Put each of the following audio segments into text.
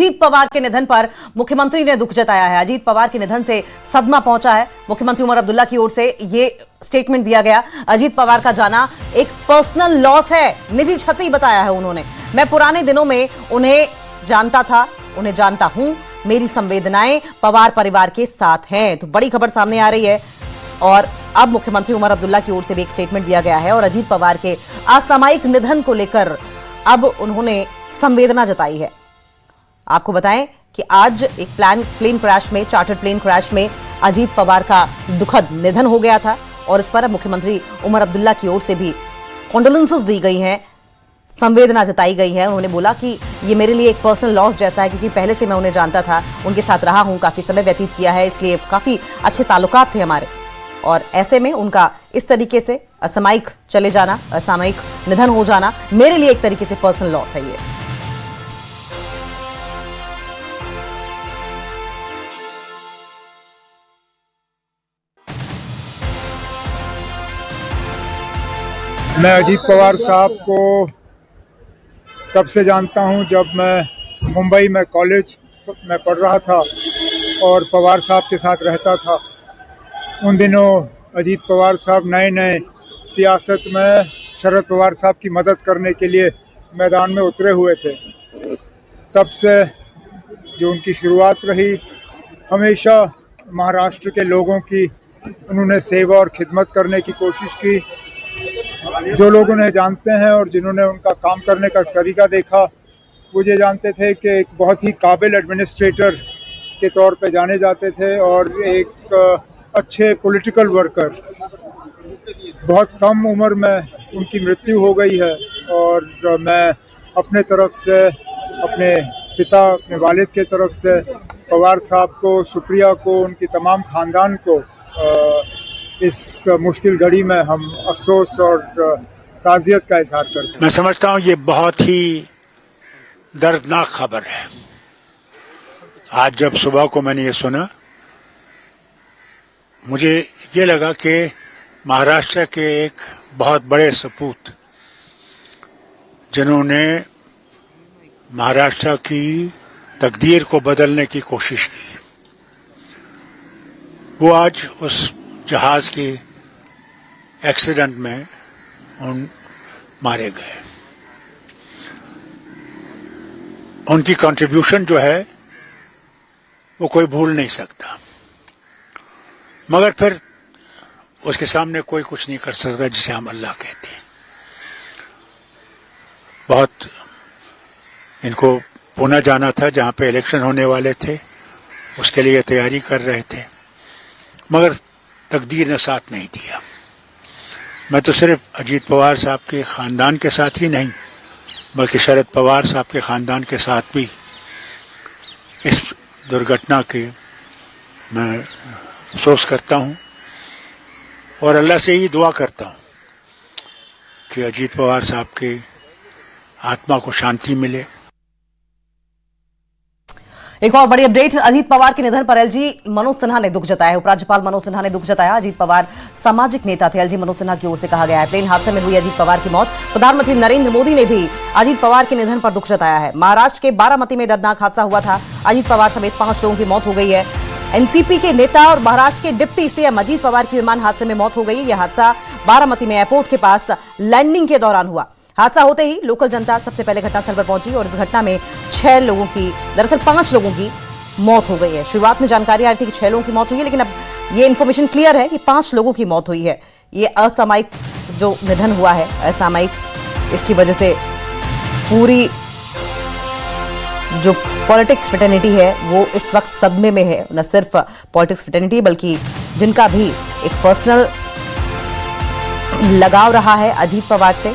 अजीत पवार के निधन पर मुख्यमंत्री ने दुख जताया है। अजीत पवार के निधन से सदमा पहुंचा है। मुख्यमंत्री उमर अब्दुल्ला की ओर से ये स्टेटमेंट दिया गया। अजीत पवार का जाना एक पर्सनल लॉस है, निधि क्षति बताया है उन्होंने। मैं पुराने दिनों में उन्हें जानता था, उन्हें जानता हूं, मेरी संवेदनाएं पवार परिवार के साथ हैं। तो बड़ी खबर सामने आ रही है और अब मुख्यमंत्री उमर अब्दुल्ला की ओर से भी एक स्टेटमेंट दिया गया है और अजीत पवार के असामयिक निधन को लेकर अब उन्होंने संवेदना जताई है। आपको बताएं कि आज एक प्लेन क्रैश में, चार्टर्ड प्लेन क्रैश में अजीत पवार का दुखद निधन हो गया था और इस पर अब मुख्यमंत्री उमर अब्दुल्ला की ओर से भी कॉन्डोलेंसेस दी गई हैं, संवेदना जताई गई है। उन्होंने बोला कि ये मेरे लिए एक पर्सनल लॉस जैसा है, क्योंकि पहले से मैं उन्हें जानता था, उनके साथ रहा हूं, काफी समय व्यतीत किया है, इसलिए काफी अच्छे ताल्लुकात थे हमारे। और ऐसे में उनका इस तरीके से असामयिक चले जाना, असामयिक निधन हो जाना मेरे लिए एक तरीके से पर्सनल लॉस है। ये मैं अजीत पवार साहब को तब से जानता हूं जब मैं मुंबई में कॉलेज में पढ़ रहा था और पवार साहब के साथ रहता था। उन दिनों अजीत पवार साहब नए नए सियासत में शरद पवार साहब की मदद करने के लिए मैदान में उतरे हुए थे। तब से जो उनकी शुरुआत रही, हमेशा महाराष्ट्र के लोगों की उन्होंने सेवा और खिदमत करने की कोशिश की। जो लोग उन्हें जानते हैं और जिन्होंने उनका काम करने का तरीका देखा, वो ये जानते थे कि एक बहुत ही काबिल एडमिनिस्ट्रेटर के तौर पे जाने जाते थे और एक अच्छे पॉलिटिकल वर्कर। बहुत कम उम्र में उनकी मृत्यु हो गई है और मैं अपने तरफ से, अपने पिता, अपने वालिद के तरफ से पवार साहब को, सुप्रिया को, उनकी तमाम खानदान को इस मुश्किल घड़ी में हम अफसोस और ताज़ियत का इजहार करते हैं। मैं समझता हूँ ये बहुत ही दर्दनाक खबर है। आज जब सुबह को मैंने ये सुना, मुझे ये लगा कि महाराष्ट्र के एक बहुत बड़े सपूत, जिन्होंने महाराष्ट्र की तकदीर को बदलने की कोशिश की, वो आज उस जहाज के एक्सीडेंट में मारे गए। उनकी कंट्रीब्यूशन जो है वो कोई भूल नहीं सकता, मगर फिर उसके सामने कोई कुछ नहीं कर सकता जिसे हम अल्लाह कहते हैं। बहुत इनको पुणे जाना था, जहां पे इलेक्शन होने वाले थे, उसके लिए तैयारी कर रहे थे, मगर तकदीर ने साथ नहीं दिया। मैं तो सिर्फ अजीत पवार साहब के ख़ानदान के साथ ही नहीं, बल्कि शरद पवार साहब के ख़ानदान के साथ भी इस दुर्घटना के मैं अफसोस करता हूँ और अल्लाह से ही दुआ करता हूँ कि अजीत पवार साहब के आत्मा को शांति मिले। एक और बड़ी अपडेट, अजीत पवार के निधन पर एलजी मनोज सिन्हा ने दुख जताया है। उपराज्यपाल मनोज सिन्हा ने दुख जताया। अजीत पवार सामाजिक नेता थे, एलजी मनोज सिन्हा की ओर से कहा गया है। प्लेन हादसे में हुई अजीत पवार की मौत। प्रधानमंत्री नरेंद्र मोदी ने भी अजीत पवार के निधन पर दुख जताया है। महाराष्ट्र के बारामती में दर्दनाक हादसा हुआ था। अजीत पवार समेत 5 लोगों की मौत हो गई है। एनसीपी के नेता और महाराष्ट्र के डिप्टी सीएम अजीत पवार की विमान हादसे में मौत हो गई। यह हादसा बारामती में एयरपोर्ट के पास लैंडिंग के दौरान हुआ। हादसा होते ही लोकल जनता सबसे पहले घटनास्थल पर पहुंची और इस घटना में 6 लोगों की, दरअसल 5 लोगों की मौत हो गई है। शुरुआत में जानकारी आ रही थी कि 6 लोगों की मौत हुई है, लेकिन अब ये इन्फॉर्मेशन क्लियर है कि 5 लोगों की मौत हुई है। ये असामयिक जो निधन हुआ है, असामयिक, इसकी वजह से पूरी जो पॉलिटिक्स फ्रेटर्निटी है वो इस वक्त सदमे में है। न सिर्फ पॉलिटिक्स फ्रेटर्निटी, बल्कि जिनका भी एक पर्सनल लगाव रहा है अजीत पवार से,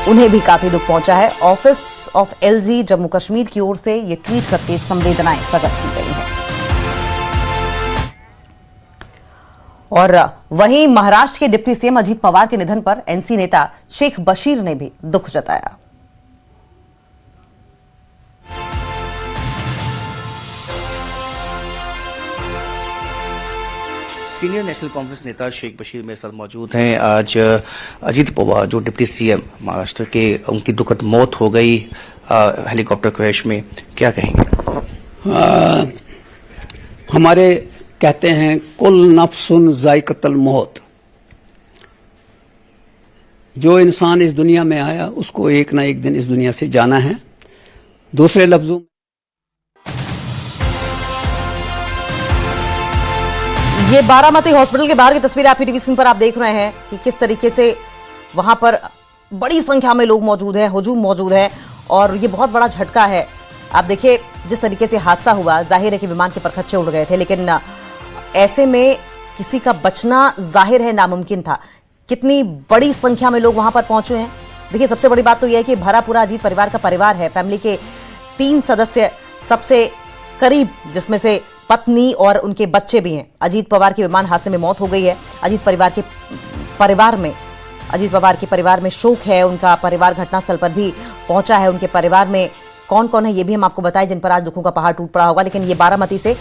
उन्हें भी काफी दुख पहुंचा है। Office of LG Jammu Kashmir की ओर से ये ट्वीट करके संवेदनाएं प्रकट की गई हैं। और वहीं महाराष्ट्र के डिप्टी सीएम अजीत पवार के निधन पर एनसी नेता शेख बशीर ने भी दुख जताया। सीनियर नेशनल कॉन्फ्रेंस नेता शेख बशीर मेरे साथ मौजूद हैं। आज अजीत पवार जो डिप्टी सीएम महाराष्ट्र के, उनकी दुखद मौत हो गई। हेलीकॉप्टर क्रैश में, क्या कहेंगे? हमारे कहते हैं कुल नफ्सुन जायक़तुल मौत। जो इंसान इस दुनिया में आया उसको एक ना एक दिन इस दुनिया से जाना है। दूसरे लफ्जों ये बारामती हॉस्पिटल के बाहर की तस्वीर आपकी टीवी स्क्रीन पर आप देख रहे हैं कि किस तरीके से वहां पर बड़ी संख्या में लोग मौजूद हैं, हुजूम मौजूद है और ये बहुत बड़ा झटका है। आप देखिए जिस तरीके से हादसा हुआ, जाहिर है कि विमान के परखच्चे उड़ गए थे, लेकिन ऐसे में किसी का बचना जाहिर है नामुमकिन था। कितनी बड़ी संख्या में लोग वहां पर पहुंचे हैं। देखिए सबसे बड़ी बात तो यह है कि भरा पूरा अजीत परिवार का परिवार है। फैमिली के 3 सदस्य सबसे करीब, जिसमें से पत्नी और उनके बच्चे भी हैं। अजीत पवार की विमान हादसे में मौत हो गई है। अजीत पवार के परिवार में शोक है। उनका परिवार घटनास्थल पर भी पहुंचा है। उनके परिवार में कौन कौन है ये भी हम आपको बताएं, जिन पर आज दुखों का पहाड़ टूट पड़ा होगा। लेकिन ये बारामती से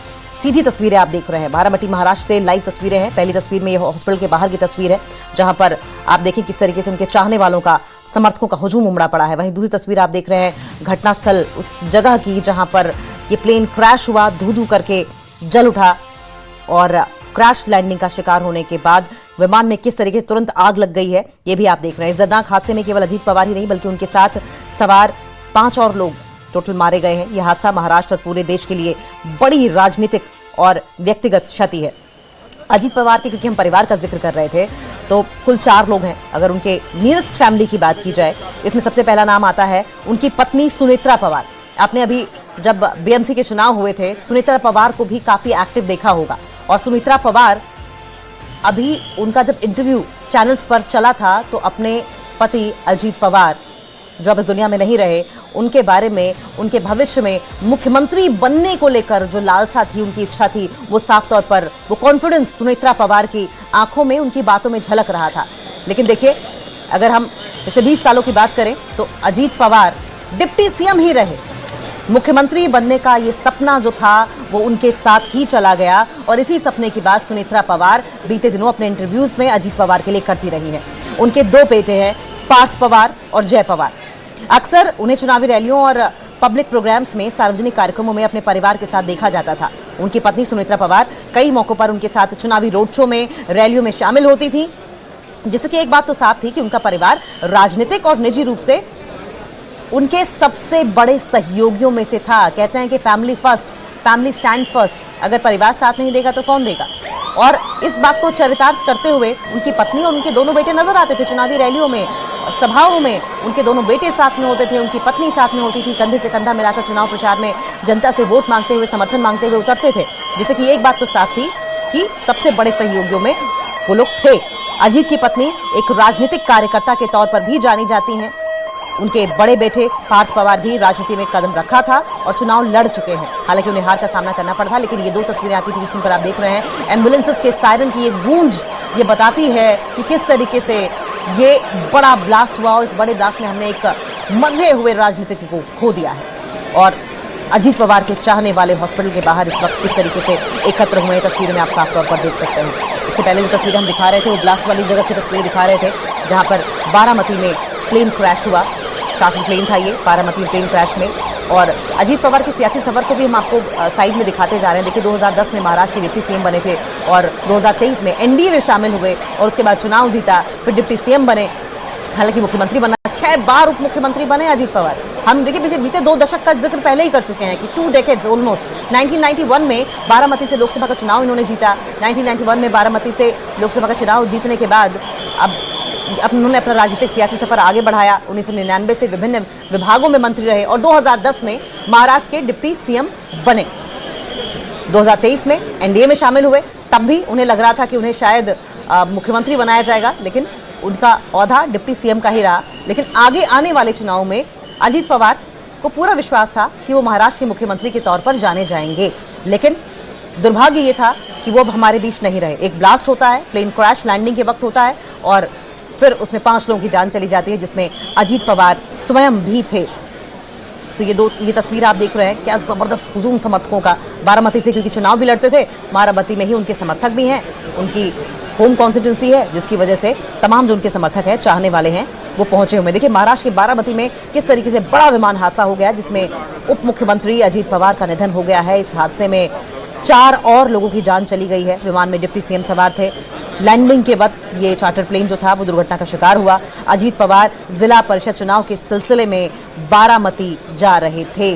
सीधी तस्वीरें आप देख रहे हैं। बारामती महाराष्ट्र से लाइव तस्वीरें हैं। पहली तस्वीर में ये हॉस्पिटल के बाहर की तस्वीर है, जहां पर आप देखिए किस तरीके से उनके चाहने वालों का, समर्थकों का हुजूम उमड़ा पड़ा है। वहीं दूसरी तस्वीर आप देख रहे हैं घटनास्थल उस जगह की जहां पर ये प्लेन क्रैश हुआ, धू-धू करके जल उठा और क्रैश लैंडिंग का शिकार होने के बाद विमान में किस तरीके से तुरंत आग लग गई है, ये भी आप देख रहे हैं। इस दर्दनाक हादसे में केवल अजीत पवार ही नहीं बल्कि उनके साथ सवार 5 और लोग टोटल मारे गए हैं। यह हादसा महाराष्ट्र और पूरे देश के लिए बड़ी राजनीतिक और व्यक्तिगत क्षति है। अजीत पवार के, क्योंकि हम परिवार का जिक्र कर रहे थे, तो कुल 4 लोग हैं। अगर उनके नियरेस्ट फैमिली की बात की जाए, इसमें सबसे पहला नाम आता है उनकी पत्नी सुनेत्रा पवार। आपने अभी जब बीएमसी के चुनाव हुए थे, सुनेत्रा पवार को भी काफी एक्टिव देखा होगा। और सुनेत्रा पवार अभी उनका जब इंटरव्यू चैनल्स पर चला था तो अपने पति अजीत पवार, जो अब इस दुनिया में नहीं रहे, उनके बारे में, उनके भविष्य में मुख्यमंत्री बनने को लेकर जो लालसा थी, उनकी इच्छा थी, वो साफ तौर पर, वो कॉन्फिडेंस सुनेत्रा पवार की आंखों में, उनकी बातों में झलक रहा था। लेकिन देखिए, अगर हम पिछले 20 सालों की बात करें तो अजीत पवार डिप्टी सीएम ही रहे। मुख्यमंत्री बनने का ये सपना जो था वो उनके साथ ही चला गया और इसी सपने की बात सुनेत्रा पवार बीते दिनों अपने इंटरव्यूज में अजीत पवार के लिए करती रही हैं। उनके 2 बेटे हैं, पार्थ पवार और जय पवार। अक्सर उन्हें चुनावी रैलियों और पब्लिक प्रोग्राम्स में, सार्वजनिक कार्यक्रमों में अपने परिवार के साथ देखा जाता था। उनकी पत्नी सुनेत्रा पवार कई मौकों पर उनके साथ चुनावी रोड शो में, रैलियों में शामिल होती थी, जिसकी एक बात तो साफ थी कि उनका परिवार राजनीतिक और निजी रूप से उनके सबसे बड़े सहयोगियों में से था। कहते हैं कि family first, family stand first. अगर परिवार साथ नहीं देगा तो कौन देगा। और इस बात को चरितार्थ करते हुए उनकी पत्नी और उनके दोनों बेटे नजर आते थे चुनावी रैलियों में, सभाओं में। उनके दोनों बेटे साथ में होते थे, उनकी पत्नी साथ में होती थी। कंधे से कंधा मिलाकर चुनाव प्रचार में जनता से वोट मांगते हुए, समर्थन मांगते हुए उतरते थे। जिससे कि एक बात तो साफ थी कि सबसे बड़े सहयोगियों में वो लोग थे। अजीत की पत्नी एक राजनीतिक कार्यकर्ता के तौर पर भी जानी जाती हैं। उनके बड़े बेटे पार्थ पवार भी राजनीति में कदम रखा था और चुनाव लड़ चुके हैं। हालांकि उन्हें हार का सामना करना पड़ा था। लेकिन ये 2 तस्वीरें आपकी टीवी स्क्रीन पर आप देख रहे हैं। एम्बुलेंसेस के सायरन की ये गूंज ये बताती है कि किस तरीके से ये बड़ा ब्लास्ट हुआ और इस बड़े ब्लास्ट में हमने एक मजे हुए राजनीतिज्ञ को खो दिया है। और अजीत पवार के चाहने वाले हॉस्पिटल के बाहर इस वक्त किस तरीके से एकत्र हुए तस्वीरों में आप साफ तौर पर देख सकते हैं। इससे पहले जो तस्वीरें हम दिखा रहे थे वो ब्लास्ट वाली जगह की तस्वीरें दिखा रहे थे, जहां पर बारामती में प्लेन क्रैश हुआ। चार्टर्ड प्लेन था ये, बारामती प्लेन क्रैश में। और अजीत पवार के सियासी सफर को भी हम आपको साइड में दिखाते जा रहे हैं। देखिए 2010 में महाराष्ट्र के डिप्टी सीएम बने थे और 2023 में एनडीए में शामिल हुए और उसके बाद चुनाव जीता, फिर डिप्टी सीएम बने। हालांकि मुख्यमंत्री बनना, 6 बार उप मुख्यमंत्री बने अजीत पवार। हम देखिए पीछे बीते 2 दशक का जिक्र पहले ही कर चुके हैं कि 2 डेकेड्स ऑलमोस्ट। 1991 में बारामती से लोकसभा का चुनाव इन्होंने जीता। 1991 में बारामती से लोकसभा का चुनाव जीतने के बाद अब उन्होंने अपना राजनीतिक सियासी सफर आगे बढ़ाया। 1999 से विभिन्न विभागों में मंत्री रहे और 2010 में महाराष्ट्र के डिप्टी सीएम बने। 2023 में एनडीए में शामिल हुए। तब भी उन्हें लग रहा था कि उन्हें शायद मुख्यमंत्री बनाया जाएगा, लेकिन उनका औहदा डिप्टी सीएम का ही रहा। लेकिन आगे आने वाले चुनाव में अजीत पवार को पूरा विश्वास था कि वो महाराष्ट्र के मुख्यमंत्री के तौर पर जाने जाएंगे। लेकिन दुर्भाग्य ये था कि वो अब हमारे बीच नहीं रहे। एक ब्लास्ट होता है, प्लेन क्रैश लैंडिंग के वक्त होता है और फिर उसमें 5 लोगों की जान चली जाती है, जिसमें अजीत पवार स्वयं भी थे। तो ये तस्वीर आप देख रहे हैं, क्या जबरदस्त हुजूम समर्थकों का बारामती से, क्योंकि चुनाव भी लड़ते थे। बारामती में ही उनके समर्थक भी हैं, उनकी होम कॉन्स्टिट्यूंसी है, जिसकी वजह से तमाम जो उनके समर्थक हैं, चाहने वाले हैं, वो पहुंचे हुए। देखिए महाराष्ट्र के बारामती में किस तरीके से बड़ा विमान हादसा हो गया जिसमें उप मुख्यमंत्री अजीत पवार का निधन हो गया है। इस हादसे में 4 और लोगों की जान चली गई है। विमान में डिप्टी सीएम सवार थे। लैंडिंग के वक्त ये चार्टर प्लेन जो था वो दुर्घटना का शिकार हुआ। अजीत पवार जिला परिषद चुनाव के सिलसिले में बारामती जा रहे थे।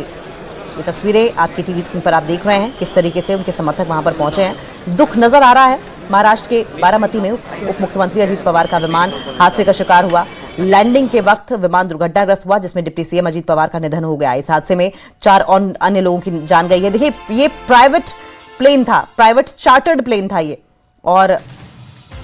ये तस्वीरें आपकी टीवी स्क्रीन पर आप देख रहे हैं किस तरीके से उनके समर्थक वहां पर पहुंचे हैं। दुख नजर आ रहा है। महाराष्ट्र के बारामती में उप मुख्यमंत्री अजीत पवार का विमान हादसे का शिकार हुआ। लैंडिंग के वक्त विमान दुर्घटनाग्रस्त हुआ जिसमें डिप्टी सीएम अजीत पवार का निधन हो गया। इस हादसे में 4 और अन्य लोगों की जान गई है। देखिए ये प्राइवेट प्लेन था, प्राइवेट चार्टर्ड प्लेन था ये, और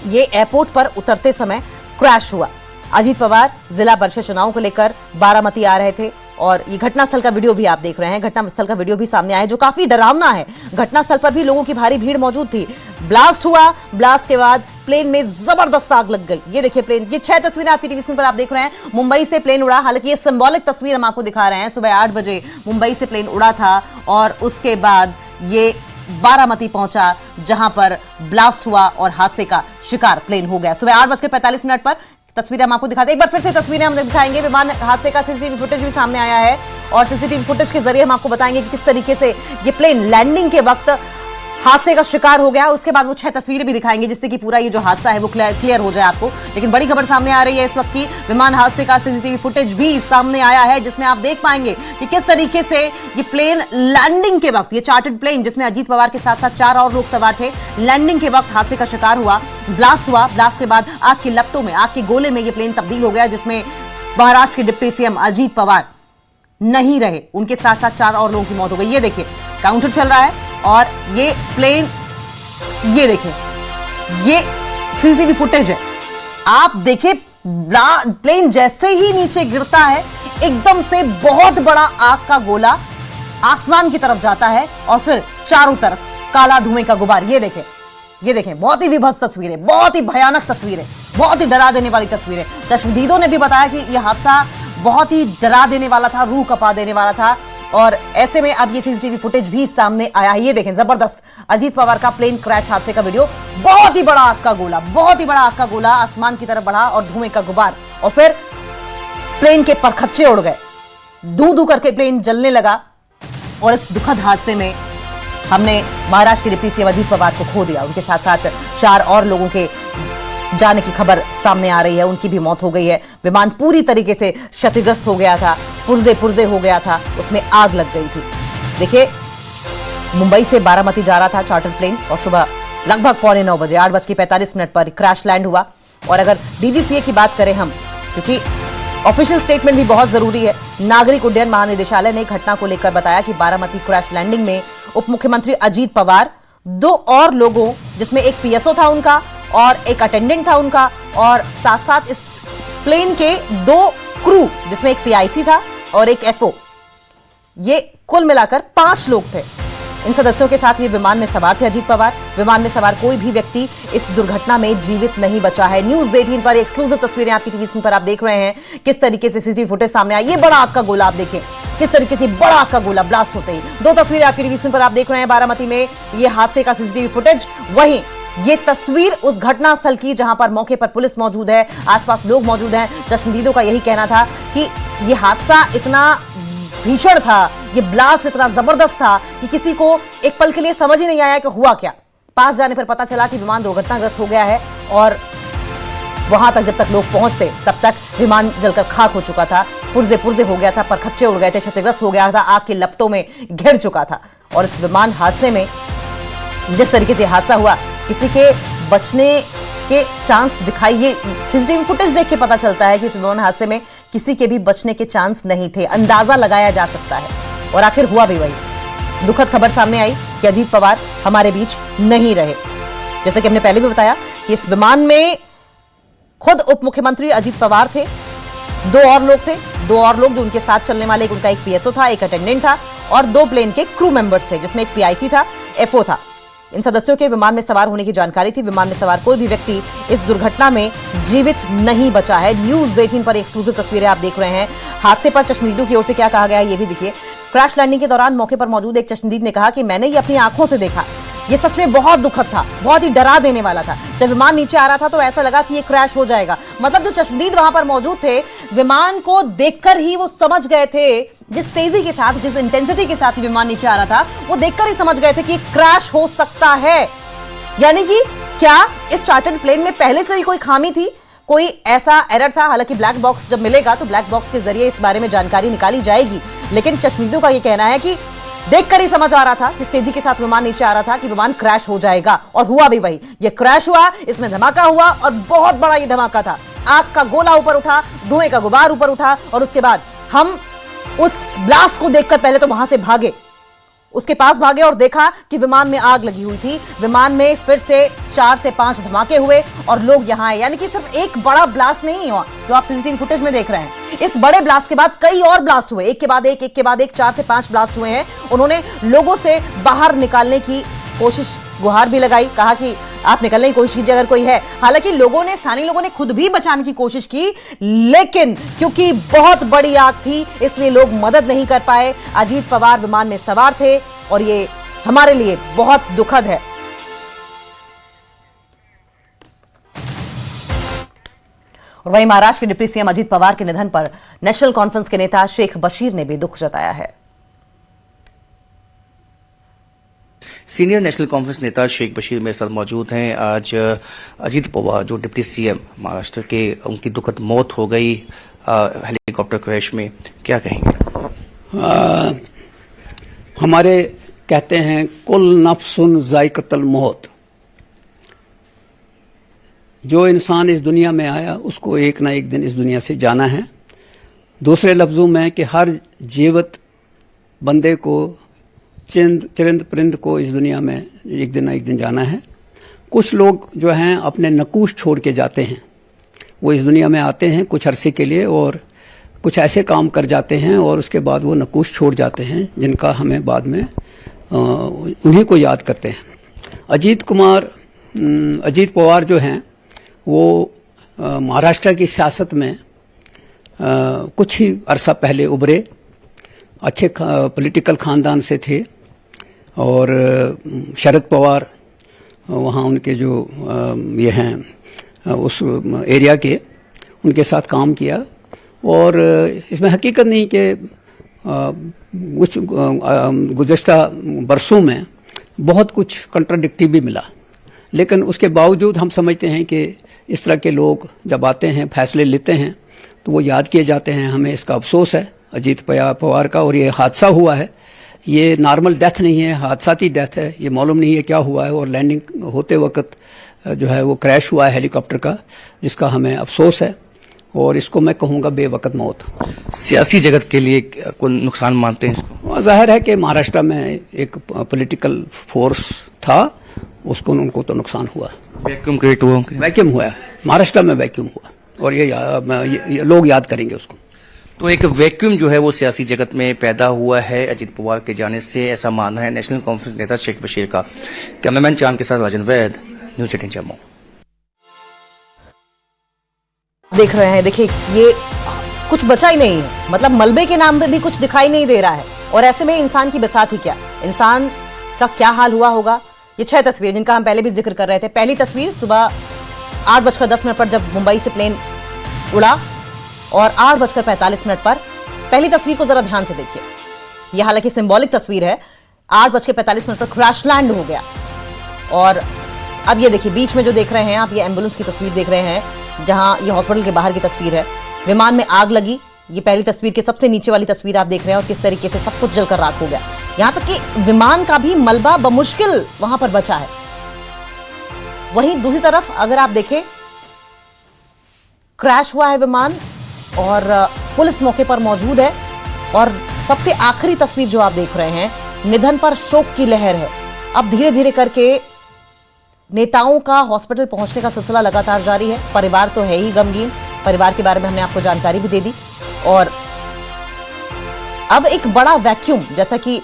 ये एयरपोर्ट पर उतरते समय क्रैश हुआ। अजीत पवार जिला परिषद चुनाव को लेकर बारामती आ रहे थे और ये घटनास्थल का वीडियो भी आप देख रहे हैं। घटनास्थल का वीडियो भी सामने आया है जो काफी डरावना है। घटनास्थल पर भी लोगों की भारी भीड़ मौजूद थी। ब्लास्ट हुआ, ब्लास्ट के बाद प्लेन में जबरदस्त आग लग गई। ये देखिए प्लेन, ये 6 तस्वीरें आपकी टीवी स्क्रीन पर आप देख रहे हैं। मुंबई से प्लेन उड़ा, हालांकि ये सिंबॉलिक तस्वीर हम आपको दिखा रहे हैं। सुबह 8 बजे मुंबई से प्लेन उड़ा था और उसके बाद ये बारामती पहुंचा जहां पर ब्लास्ट हुआ और हादसे का शिकार प्लेन हो गया। सुबह 8:45 पर तस्वीरें हम आपको दिखाते हैं। एक बार फिर से तस्वीरें हम दिखाएंगे। विमान हादसे का सीसीटीवी फुटेज भी सामने आया है और सीसीटीवी फुटेज के जरिए हम आपको बताएंगे कि किस तरीके से ये प्लेन लैंडिंग के वक्त हादसे का शिकार हो गया। उसके बाद वो 6 तस्वीरें भी दिखाएंगे जिससे कि पूरा ये जो हादसा है वो क्लियर हो जाए आपको। लेकिन बड़ी खबर सामने आ रही है इस वक्त की, विमान हादसे का सीसीटीवी फुटेज भी सामने आया है जिसमें आप देख पाएंगे कि किस तरीके से ये प्लेन लैंडिंग के वक्त, ये चार्टर्ड प्लेन जिसमें अजीत पवार के साथ साथ 4 और लोग सवार थे, लैंडिंग के वक्त हादसे का शिकार हुआ। ब्लास्ट हुआ, ब्लास्ट के बाद आग की लपटों में, आग के गोले में ये प्लेन तब्दील हो गया जिसमें महाराष्ट्र के डिप्टी सीएम अजीत पवार नहीं रहे, उनके साथ साथ 4 और लोगों की मौत हो गई। ये देखिए काउंटर चल रहा है और ये प्लेन, ये देखें, ये सीसीटीवी फुटेज है। आप देखें प्लेन जैसे ही नीचे गिरता है एकदम से बहुत बड़ा आग का गोला आसमान की तरफ जाता है और फिर चारों तरफ काला धुएं का गुबार। ये देखें, ये देखें, बहुत ही विभत्स तस्वीरें, बहुत ही भयानक तस्वीरें, बहुत ही डरा देने वाली तस्वीरें। चश्मदीदों ने भी बताया कि यह हादसा बहुत ही डरा देने वाला था, रूह कपा देने वाला था और ऐसे में अब ये सीसीटीवी फुटेज भी सामने आया है। ये देखें जबरदस्त अजीत पवार का प्लेन क्रैश हादसे का वीडियो। बहुत ही बड़ा आग का गोला, बहुत ही बड़ा आग का गोला आसमान की तरफ बढ़ा और धुएं का गुबार और फिर प्लेन के परखच्चे उड़ गए, धू धू करके प्लेन जलने लगा। और इस दुखद हादसे में हमने महाराष्ट्र के डिप्टी सीएम अजीत पवार को खो दिया। उनके साथ साथ 4 और लोगों के जाने की खबर सामने आ रही है, उनकी भी मौत हो गई है। विमान पूरी तरीके से क्षतिग्रस्त हो गया था, पुर्जे पुर्जे हो गया था, उसमें आग लग गई थी। देखिए मुंबई से बारामती जा रहा था चार्टर प्लेन और सुबह लगभग 8:45 बजे 8:45 पर क्रैश लैंड हुआ। और अगर डीजीसीए की बात करें हम, क्योंकि ऑफिशियल स्टेटमेंट भी बहुत जरूरी है, नागरिक उड्डयन महानिदेशालय ने घटना को लेकर बताया कि बारामती क्रैश लैंडिंग में उप मुख्यमंत्री अजीत पवार, 2 और लोगों जिसमें एक पीएसओ था उनका और एक अटेंडेंट था उनका और साथ साथ इस प्लेन के 2 क्रू जिसमें एक पीआईसी था और एक एफओ, ये कुल मिलाकर 5 लोग थे। इन सदस्यों के साथ ये विमान में सवार थे अजीत पवार। विमान में सवार कोई भी व्यक्ति इस दुर्घटना में जीवित नहीं बचा है। न्यूज़ 18 पर एक्सक्लूसिव तस्वीरें आपकी टीवी स्क्रीन पर आप देख रहे हैं किस तरीके से सीसीटीवी फुटेज सामने आया। ये बड़ा आग का गोला आप देखें किस तरीके से बड़ा आग का गोला ब्लास्ट होते ही। 2 तस्वीरें आपकी टीवी स्क्रीन पर आप देख रहे हैं बारामती में ये हादसे का सीसीटीवी फुटेज, वहीं ये तस्वीर उस घटनास्थल की जहां पर मौके पर पुलिस मौजूद है, आसपास लोग मौजूद हैं। चश्मदीदों का यही कहना था कि ये हादसा इतना भीषण था, ये ब्लास्ट इतना जबरदस्त था कि किसी को एक पल के लिए समझ ही नहीं आया कि हुआ क्या। पास जाने पर पता चला कि विमान दुर्घटनाग्रस्त हो गया है और वहां तक जब तक लोग पहुंचते तब तक विमान जलकर खाक हो चुका था, पुर्जे पुर्जे हो गया था, परखच्चे उड़ गए थे, क्षतिग्रस्त हो गया था, आग की लपटों में घिर चुका था। और इस विमान हादसे में जिस तरीके से हादसा हुआ, किसी के बचने के चांस दिखाई, ये सीसीटीवी फुटेज देख के पता चलता है कि इस विमान हादसे में किसी के भी बचने के चांस नहीं थे, अंदाजा लगाया जा सकता है। और आखिर हुआ भी वही। दुखद खबर सामने आई कि अजीत पवार हमारे बीच नहीं रहे। जैसे कि हमने पहले भी बताया कि इस विमान में खुद उप मुख्यमंत्री अजीत पवार थे, 2 और लोग थे, 2 और लोग जो उनके साथ चलने वाले, उनका एक पीएसओ था, एक अटेंडेंट था और 2 प्लेन के क्रू मेंबर्स थे जिसमें एक पीआईसी था, एफओ था। इन सदस्यों के विमान में सवार होने की जानकारी थी। विमान में सवार कोई भी व्यक्ति इस दुर्घटना में जीवित नहीं बचा है। न्यूज़ 18 पर एक्सक्लूसिव तस्वीरें आप देख रहे हैं। हादसे पर चश्मदीदों की ओर से क्या कहा गया है ये भी देखिए। क्रैश लैंडिंग के दौरान मौके पर मौजूद एक चश्मदीद ने कहा कि मैंने ये अपनी आंखों से देखा ये सच में बहुत दुखद था, बहुत ही डरा देने वाला था। जब विमान नीचे आ रहा था तो ऐसा लगा कि ये क्रैश हो जाएगा। मतलब जो चश्मदीद वहां पर मौजूद थे, विमान को देखकर ही वो समझ गए थे, जिस तेजी के साथ, जिस इंटेंसिटी के साथ विमान नीचे आ रहा था, वो देखकर ही समझ गए थे कि क्रैश हो सकता है। यानी कि क्या इस चार्टर्ड प्लेन में पहले से भी कोई खामी थी, कोई ऐसा एरर था? हालांकि ब्लैक बॉक्स जब मिलेगा तो ब्लैक बॉक्स के जरिए इस बारे में जानकारी निकाली जाएगी, लेकिन चश्मदीदों का यह कहना है कि देखकर ही समझ आ रहा था, जिस तेजी के साथ विमान नीचे आ रहा था, कि विमान क्रैश हो जाएगा। और हुआ भी वही, ये क्रैश हुआ, इसमें धमाका हुआ और बहुत बड़ा ये धमाका था। आग का गोला ऊपर उठा, धुएं का गुबार ऊपर उठा और उसके बाद हम उस ब्लास्ट को देखकर पहले तो वहां से भागे, उसके पास भागे और देखा कि विमान में आग लगी हुई थी। विमान में फिर से 4 से 5 धमाके हुए और लोग यहां आए। यानी कि सिर्फ एक बड़ा ब्लास्ट नहीं हुआ जो आप सीसीटीवी फुटेज में देख रहे हैं। इस बड़े ब्लास्ट के बाद कई और ब्लास्ट हुए, एक के बाद एक 4 से 5 ब्लास्ट हुए हैं। उन्होंने लोगों से बाहर निकालने की कोशिश, गुहार भी लगाई, कहा कि आप निकलने की कोशिश कीजिए अगर कोई है। हालांकि स्थानीय लोगों ने खुद भी बचाने की कोशिश की, लेकिन क्योंकि बहुत बड़ी आग थी इसलिए लोग मदद नहीं कर पाए। अजीत पवार विमान में सवार थे और ये हमारे लिए बहुत दुखद है। और वहीं महाराष्ट्र के डिप्टी सीएम अजीत पवार के निधन पर नेशनल कॉन्फ्रेंस के नेता शेख बशीर ने भी दुख जताया है। सीनियर नेशनल कॉन्फ्रेंस नेता शेख बशीर मेरे साथ मौजूद हैं। आज अजीत पवार जो डिप्टी सीएम महाराष्ट्र के, उनकी दुखद मौत हो गई हेलीकॉप्टर क्रैश में, क्या कहेंगे? हमारे कहते हैं कुल नफ्सुन जायकतुल मौत। जो इंसान इस दुनिया में आया उसको एक ना एक दिन इस दुनिया से जाना है। दूसरे लफ्जों में कि हर जीवित बंदे को, चरिंद परिंद को इस दुनिया में एक दिन ना एक दिन जाना है। कुछ लोग जो हैं अपने नकूश छोड़ के जाते हैं, वो इस दुनिया में आते हैं कुछ अरसे के लिए और कुछ ऐसे काम कर जाते हैं और उसके बाद वो नकूश छोड़ जाते हैं, जिनका हमें बाद में उन्हीं को याद करते हैं। अजीत पवार जो हैं वो महाराष्ट्र की सियासत में कुछ ही अरसा पहले उभरे, अच्छे पॉलिटिकल खानदान से थे और शरद पवार वहाँ उनके जो ये हैं उस एरिया के, उनके साथ काम किया। और इसमें हकीकत नहीं कि कुछ गुज़श्ता बरसों में बहुत कुछ कंट्राडिक्टी भी मिला, लेकिन उसके बावजूद हम समझते हैं कि इस तरह के लोग जब आते हैं, फैसले लेते हैं, तो वो याद किए जाते हैं। हमें इसका अफसोस है अजीत पवार का। और ये हादसा हुआ है, ये नॉर्मल डेथ नहीं है, हादसाती डेथ है। ये मालूम नहीं है क्या हुआ है और लैंडिंग होते वक्त जो है वो क्रैश हुआ है हेलीकॉप्टर का, जिसका हमें अफसोस है और इसको मैं कहूँगा बेवकत मौत। सियासी जगत के लिए कोई नुकसान मानते हैं इसको? जाहिर है कि महाराष्ट्र में एक पॉलिटिकल फोर्स था, उसको उनको तो नुकसान हुआ, वैक्यूम क्रिएट हुआ, वैक्यूम हुआ महाराष्ट्र में, वैक्यूम हुआ और ये लोग याद करेंगे उसको। तो एक वैक्यूम जो है वो सियासी जगत में पैदा हुआ है अजीत पवार के जाने से, ऐसा मानना है नेशनल कॉन्फ्रेंस नेता शेख बशीर का। कैमरामैन चांद के साथ राजन वैद, न्यूज़ 18 जम्मू। देख रहे हैं, देखिए ये कुछ बचा ही नहीं है, मतलब मलबे के नाम पे भी कुछ दिखाई नहीं दे रहा है। और ऐसे में इंसान की बसात ही क्या, इंसान का क्या हाल हुआ होगा। ये 6 तस्वीर जिनका हम पहले भी जिक्र कर रहे थे। पहली तस्वीर सुबह 8:10 पर जब मुंबई से प्लेन उड़ा और 8:45 पर पहली तस्वीर को जरा ध्यान से देखिए। यह हालांकि सिंबॉलिक तस्वीर है। 8:45 पर क्रैश लैंड हो गया और अब ये देखिए बीच में जो देख रहे हैं आप, ये एम्बुलेंस की तस्वीर देख रहे हैं, जहां ये हॉस्पिटल के बाहर की तस्वीर है। विमान में आग लगी, ये पहली तस्वीर के सबसे नीचे वाली तस्वीर आप देख रहे हैं और किस तरीके से सब कुछ जलकर राख हो गया। यहां तक कि विमान का भी मलबा बमुश्किल वहां पर बचा है। वहीं दूसरी तरफ अगर आप देखें, क्रैश हुआ है विमान और पुलिस मौके पर मौजूद है। और सबसे आखिरी तस्वीर जो आप देख रहे हैं, निधन पर शोक की लहर है। अब धीरे धीरे करके नेताओं का हॉस्पिटल पहुंचने का सिलसिला लगातार जारी है। परिवार तो है ही गमगीन, परिवार के बारे में हमने आपको जानकारी भी दे दी। और अब एक बड़ा वैक्यूम, जैसा कि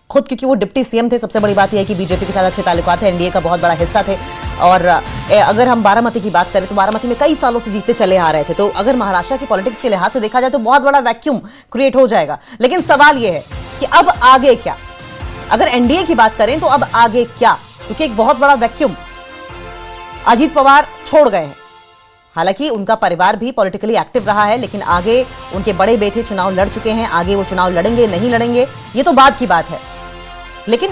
खुद क्योंकि वो डिप्टी सीएम थे, सबसे बड़ी बात यह है कि बीजेपी के साथ अच्छे ताल्लुकात है, एनडीए का बहुत बड़ा हिस्सा थे। और अगर हम बारामती की बात करें तो बारामती में कई सालों से जीतते चले आ रहे थे। तो अगर महाराष्ट्र की पॉलिटिक्स के लिहाज से देखा जाए तो बहुत बड़ा वैक्यूम क्रिएट हो जाएगा। लेकिन सवाल यह है कि अब आगे क्या, अगर एनडीए की बात करें तो अब आगे क्या, क्योंकि एक बहुत बड़ा वैक्यूम अजीत पवार छोड़ गए हैं। हालांकि उनका परिवार भी पॉलिटिकली एक्टिव रहा है, लेकिन आगे उनके बड़े बेटे चुनाव लड़ चुके हैं। आगे वो चुनाव लड़ेंगे नहीं लड़ेंगे ये तो बाद की बात है, लेकिन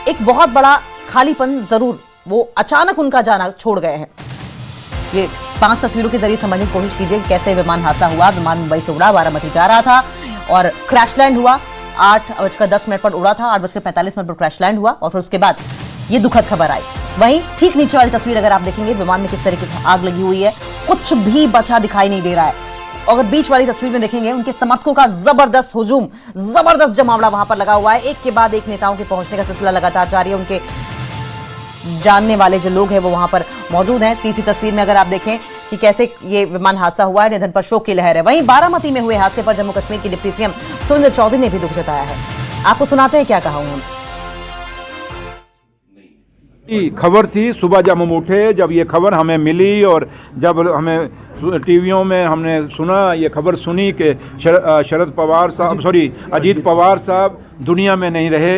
एक बहुत बड़ा खालीपन जरूर वो अचानक उनका जाना छोड़ गए हैं। ये 5 तस्वीरों के जरिए समझने की कोशिश कीजिए कि कैसे विमान हादसा हुआ। विमान मुंबई से उड़ा, बारामती जा रहा था और क्रैश लैंड हुआ। 8:10 पर उड़ा था, 8:45 पर क्रैश लैंड हुआ और फिर उसके बाद ये दुखद खबर आई। वहीं ठीक नीचे वाली तस्वीर अगर आप देखेंगे, विमान में किस तरीके से आग लगी हुई है, कुछ भी बचा दिखाई नहीं दे रहा है। अगर बीच वाली तस्वीर में देखेंगे, उनके समर्थकों का जबरदस्त हुजूम, जबरदस्त जमावड़ा वहां पर लगा हुआ है। एक के बाद एक नेताओं के पहुंचने का सिलसिला लगातार जारी है। उनके जानने वाले जो लोग हैं वो वहां पर मौजूद हैं। तीसरी तस्वीर में अगर आप देखें कि कैसे ये विमान हादसा हुआ है, निधन पर शोक की लहर है। वहीं बारामती में हुए हादसे पर जम्मू कश्मीर की डिप्टी सीएम सुरेंद्र चौधरी ने भी दुख जताया है। आपको सुनाते हैं क्या कहा उन्होंने। खबर थी सुबह जब हम उठे, जब ये खबर हमें मिली और जब हमें टीवियों में हमने सुना, ये खबर सुनी कि शरद पवार साहब अजीत पवार साहब दुनिया में नहीं रहे,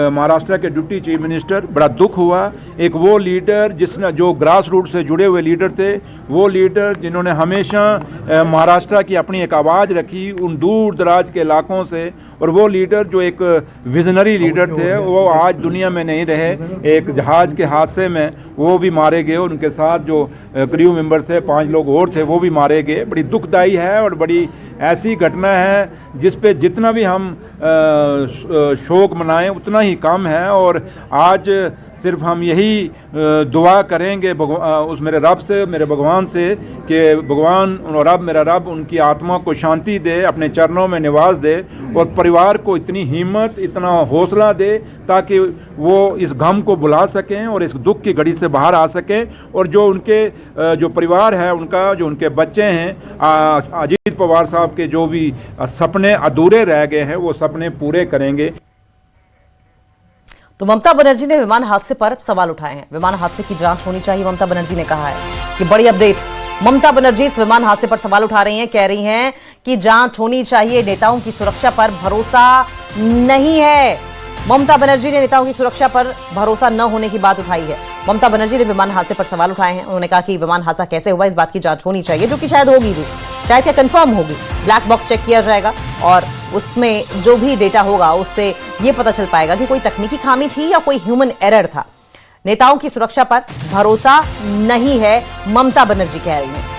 महाराष्ट्र के डिप्टी चीफ मिनिस्टर, बड़ा दुख हुआ। एक वो लीडर जिसने जो ग्रास रूट से जुड़े हुए लीडर थे, वो लीडर जिन्होंने हमेशा महाराष्ट्र की अपनी एक आवाज़ रखी उन दूर दराज के इलाकों से, और वो लीडर जो एक विजनरी लीडर थे, वो आज दुनिया में नहीं रहे। एक जहाज़ के हादसे में वो भी मारे गए, उनके साथ जो क्रू मेंबर थे 5 लोग और थे वो भी मारे गए। बड़ी दुखदाई है और बड़ी ऐसी घटना है जिस पे जितना भी हम शोक मनाएं उतना ही कम है। और आज सिर्फ हम यही दुआ करेंगे उस मेरे रब से, मेरे भगवान से, कि भगवान और रब, मेरा रब उनकी आत्मा को शांति दे, अपने चरणों में निवास दे और परिवार को इतनी हिम्मत, इतना हौसला दे ताकि वो इस गम को भुला सकें और इस दुख की घड़ी से बाहर आ सकें। और जो उनके जो परिवार है उनका, जो उनके बच्चे हैं, अजीत पवार साहब के जो भी सपने अधूरे रह गए हैं वो सपने पूरे करेंगे। तो ममता बनर्जी ने विमान हादसे पर सवाल उठाए हैं। विमान हादसे की जांच होनी चाहिए, ममता बनर्जी ने कहा है कि बड़ी अपडेट। ममता बनर्जी इस विमान हादसे पर सवाल उठा रही हैं, कह रही हैं कि जांच होनी चाहिए, नेताओं की सुरक्षा पर भरोसा नहीं है। ममता बनर्जी ने नेताओं की सुरक्षा पर भरोसा न होने की बात उठाई है। ममता बनर्जी ने विमान हादसे पर सवाल उठाए हैं। उन्होंने कहा कि विमान हादसा कैसे हुआ इस बात की जांच होनी चाहिए, जो कि शायद होगी भी, शायद क्या कंफर्म होगी। ब्लैक बॉक्स चेक किया जाएगा और उसमें जो भी डेटा होगा उससे ये पता चल पाएगा कि कोई तकनीकी खामी थी या कोई ह्यूमन एरर था। नेताओं की सुरक्षा पर भरोसा नहीं है, ममता बनर्जी कह रही हैं।